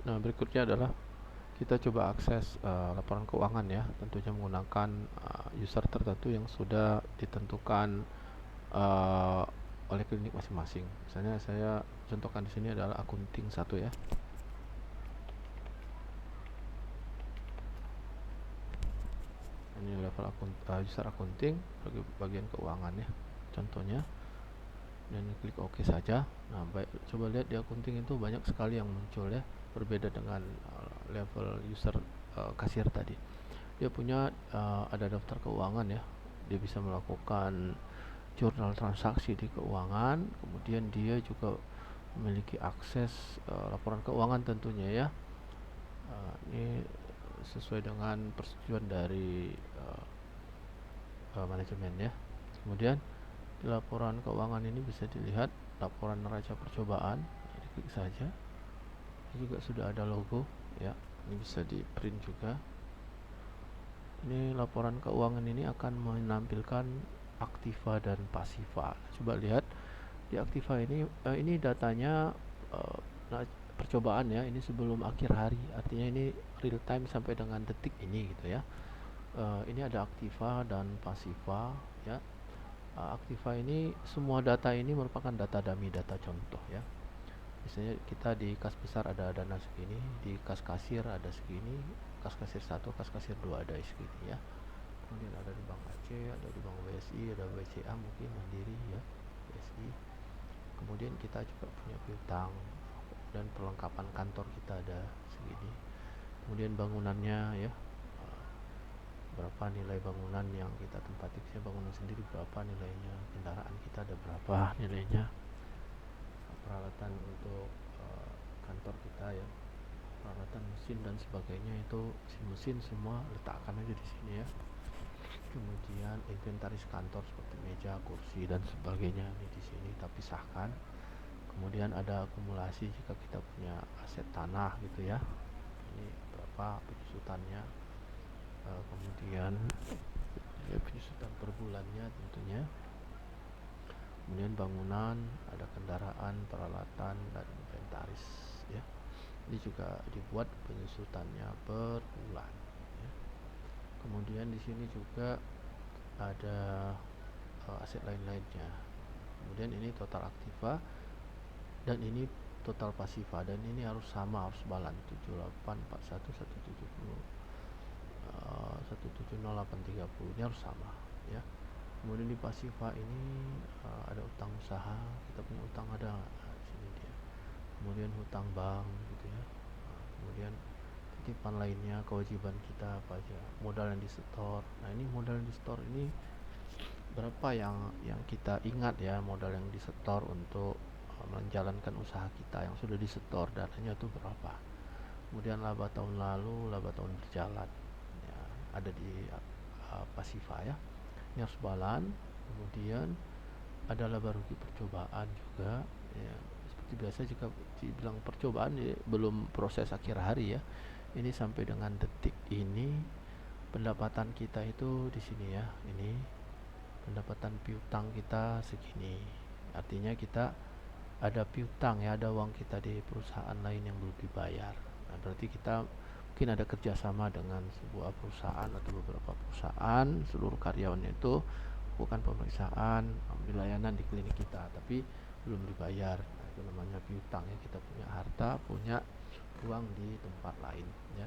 Nah, berikutnya adalah kita coba akses laporan keuangan ya, tentunya menggunakan user tertentu yang sudah ditentukan uh, oleh klinik masing-masing. Misalnya saya contohkan di sini adalah akunting satu ya. Ini level user akunting bagian keuangan ya. Contohnya, dan klik OK saja. Nah, baik, coba lihat di akunting itu banyak sekali yang muncul ya, berbeda dengan level user kasir tadi. Dia punya ada daftar keuangan ya. Dia bisa melakukan jurnal transaksi di keuangan, kemudian dia juga memiliki akses laporan keuangan tentunya ya. Ini sesuai dengan persetujuan dari manajemen ya. Kemudian di laporan keuangan ini bisa dilihat laporan neraca percobaan. Klik saja. Ini juga sudah ada logo ya. Ini bisa di print juga. Ini laporan keuangan ini akan menampilkan aktiva dan pasiva. Coba lihat di aktiva ini datanya percobaan ya. Ini sebelum akhir hari, artinya ini real time sampai dengan detik ini gitu ya. Ini ada aktiva dan pasiva ya. Aktiva ini semua data ini merupakan data dummy, data contoh ya. Misalnya kita di kas besar ada dana segini, di kas kasir ada segini, kas kasir 1, kas kasir 2 ada segini ya. Kemudian ada di Bank Aceh, ada di Bank BSI, ada BCA mungkin Mandiri ya, BSI. Kemudian kita juga punya piutang dan perlengkapan kantor kita ada segini. Kemudian bangunannya ya, berapa nilai bangunan yang kita tempati, misalnya bangunan sendiri berapa nilainya, kendaraan kita ada berapa nilainya, peralatan untuk kantor kita ya, peralatan mesin dan sebagainya, itu mesin semua letakkan aja di sini ya. Kemudian inventaris kantor seperti meja, kursi dan sebagainya ini di sini kita pisahkan. Kemudian ada akumulasi jika kita punya aset tanah gitu ya, ini berapa penyusutannya. Kemudian ya, penyusutan per bulannya tentunya. Kemudian bangunan, ada kendaraan, peralatan dan inventaris ya. Ini juga dibuat penyusutannya per bulan ya. Kemudian di sini juga ada aset lain-lainnya. Kemudian ini total aktiva dan ini total pasiva, dan ini harus sama, harus balan 7841 170 170 830, ini harus sama ya. Kemudian di pasiva ini ada utang usaha, kita punya utang ada di sini dia. Kemudian hutang bank gitu ya. Kemudian titipan lainnya, kewajiban kita apa aja, modal yang disetor. Nah, ini modal yang disetor ini berapa yang kita ingat ya, modal yang disetor untuk menjalankan usaha kita yang sudah disetor, dananya itu berapa. Kemudian laba tahun lalu, laba tahun berjalan ya, ada di pasiva ya, ini harus balan. Kemudian ada laba rugi percobaan juga ya, seperti biasa jika dibilang percobaan ya, belum proses akhir hari ya, ini sampai dengan detik ini pendapatan kita itu di sini ya. Ini pendapatan piutang kita segini, artinya kita ada piutang ya, ada uang kita di perusahaan lain yang belum dibayar. Nah, berarti kita mungkin ada kerjasama dengan sebuah perusahaan atau beberapa perusahaan, seluruh karyawannya itu bukan pemeriksaan, ambil layanan di klinik kita, tapi belum dibayar. Nah, itu namanya piutang ya, kita punya harta, punya uang di tempat lain ya.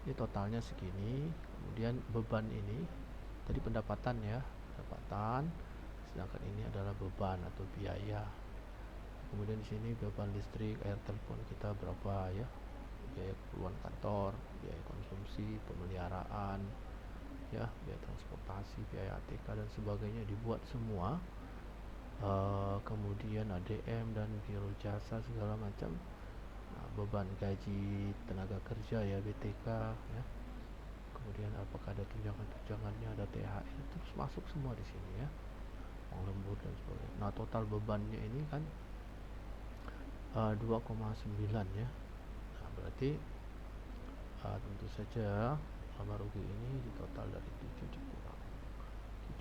Ini totalnya segini. Kemudian beban ini tadi pendapatan ya, pendapatan, sedangkan ini adalah beban atau biaya. Kemudian di sini beban listrik, air, telepon kita berapa ya, biaya keperluan kantor, biaya konsumsi, pemeliharaan ya, biaya transportasi, biaya ATK dan sebagainya dibuat semua. Kemudian ADM dan biro jasa segala macam. Nah, beban gaji tenaga kerja ya, BTK ya. Kemudian apakah ada tunjangan-tunjangannya, ada THR, terus masuk semua di sini ya, uang lembur dan sebagainya. Nah, total bebannya ini kan 2,9 ya. Nah, berarti tentu saja laba rugi ini di total dari 7 dikurang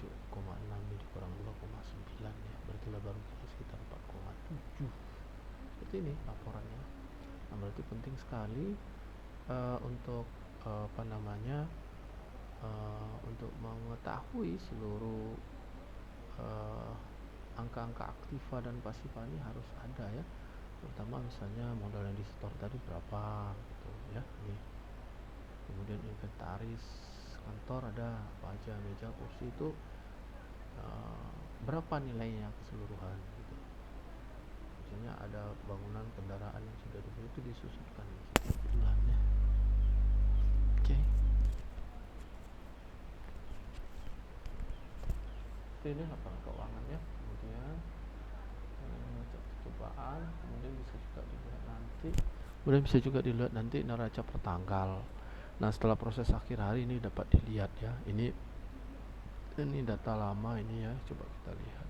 7,6 dikurang 2,9 ya, berarti laba rugi sekitar 4,7. Seperti ini laporannya. Nah, berarti penting sekali untuk apa namanya untuk mengetahui seluruh angka-angka aktiva dan pasiva ini harus ada ya, terutama misalnya modal yang di store tadi berapa gitu ya. Ini kemudian inventaris kantor ada apa aja, meja, kursi itu berapa nilainya keseluruhan gitu. Misalnya ada bangunan kendaraan yang sudah dibeli itu disusutkan setiap bulannya. Oke. Ini laporan keuangannya, kemudian percobaan, kemudian bisa juga dilihat nanti neraca per tanggal. Nah, setelah proses akhir hari ini dapat dilihat ya. Ini data lama ini ya, coba kita lihat.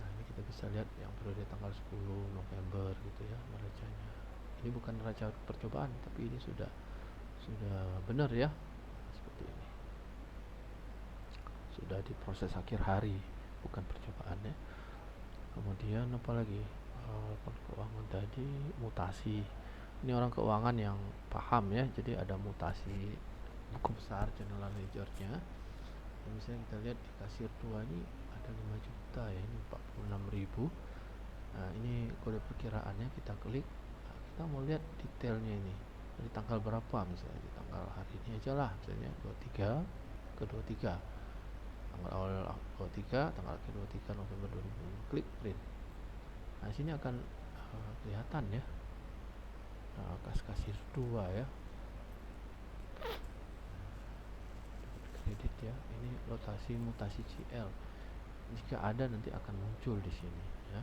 Nah, ini kita bisa lihat yang periode tanggal 10 November gitu ya neracanya. Ini bukan neraca percobaan, tapi ini sudah benar ya. Seperti ini. Sudah di proses akhir hari, bukan percobaan ya. Kemudian apa lagi? Keuangan tadi mutasi. Ini orang keuangan yang paham ya. Jadi ada mutasi buku besar general ledger-nya. Misalnya kita lihat di kasir 2 ini ada 5 juta ya, ini 46.000. Nah, ini kode perkiraannya kita klik. Nah, kita mau lihat detailnya ini. Dari tanggal berapa misalnya, di tanggal hari ini aja lah, misalnya 23 ke 23. Tanggal awal 23, tanggal ke 23 November 2020. Klik print. Nah, sini akan kelihatan ya. Kas kasir 2 ya. Kredit ya. Ini rotasi mutasi CL. Jika ada nanti akan muncul di sini ya.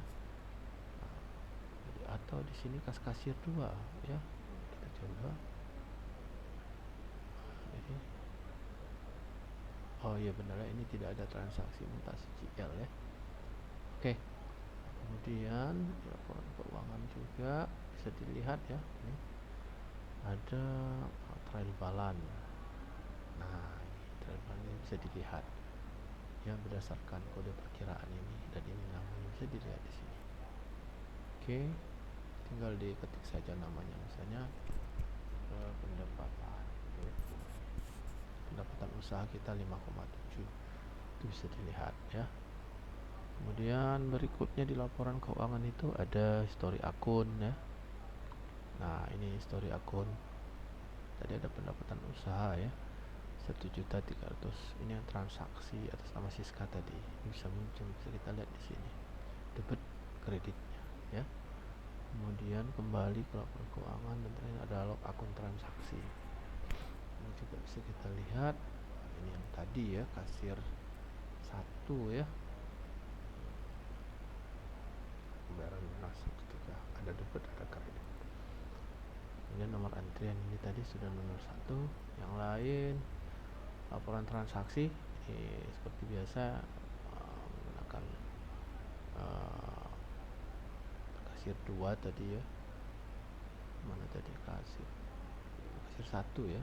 Atau di sini kas kasir 2 ya. Kita coba. Ini. Oh iya benar ya, ini tidak ada transaksi mutasi CL ya. Oke. Kemudian laporan keuangan juga bisa dilihat ya. Ini ada trial balance. Nah, ini trial balance ini bisa dilihat ya berdasarkan kode perkiraan ini, dan ini namanya bisa dilihat di sini. Oke, tinggal diketik saja namanya, misalnya pendapatan usaha kita 5,7, itu bisa dilihat ya. Kemudian berikutnya di laporan keuangan itu ada histori akun ya. Nah, ini histori akun. Tadi ada pendapatan usaha ya, 1.300.000. Ini yang transaksi atas nama Siska tadi. Ini bisa muncul, bisa kita lihat di sini. Debit kreditnya ya. Kemudian kembali ke laporan keuangan dan terakhir ada log akun transaksi. Ini juga bisa kita lihat. Ini yang tadi ya, kasir 1 ya. Pembayaran lunas 1.3, ada debit, ada kredit. Kemudian nomor antrian ini tadi sudah nomor 1. Yang lain laporan transaksi seperti biasa menggunakan kasir 2 tadi ya. Mana tadi kasir 1 ya.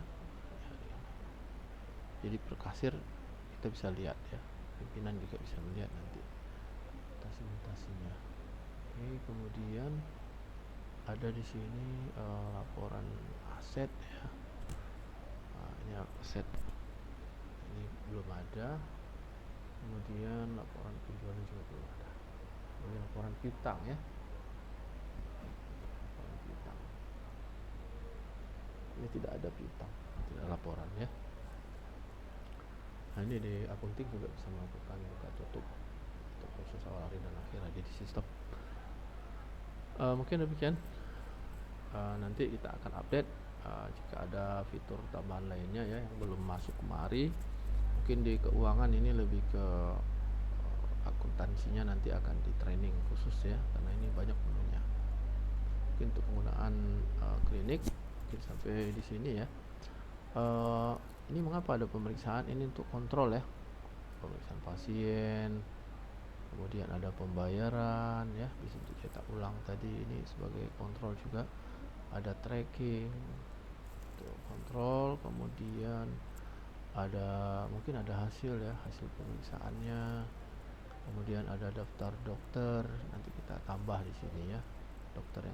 Jadi per kasir kita bisa lihat ya, pimpinan juga bisa melihat nanti mutasi-mutasinya. Oke, kemudian ada di sini laporan aset ya. Nah, ini aset ini belum ada. Kemudian laporan penjualan juga belum ada. Kemudian laporan piutang ya. Laporan piutang. Ini tidak ada piutang, tidak laporan ya. Nah, ini di akunting juga bisa melakukan buka tutup untuk proses awal hari dan akhir hari di sistem. Mungkin demikian. Nanti kita akan update jika ada fitur tambahan lainnya ya yang belum masuk kemari. Mungkin di keuangan ini lebih ke akuntansinya nanti akan di training khusus ya, karena ini banyak menunya. Mungkin untuk penggunaan klinik mungkin sampai di sini ya. Ini mengapa ada pemeriksaan ini untuk kontrol ya, pemeriksaan pasien, kemudian ada pembayaran ya, bisa dicetak ulang tadi, ini sebagai kontrol juga. Ada tracking untuk kontrol, kemudian ada mungkin ada hasil ya, hasil pemeriksaannya, kemudian ada daftar dokter, nanti kita tambah di sini ya, dokter yang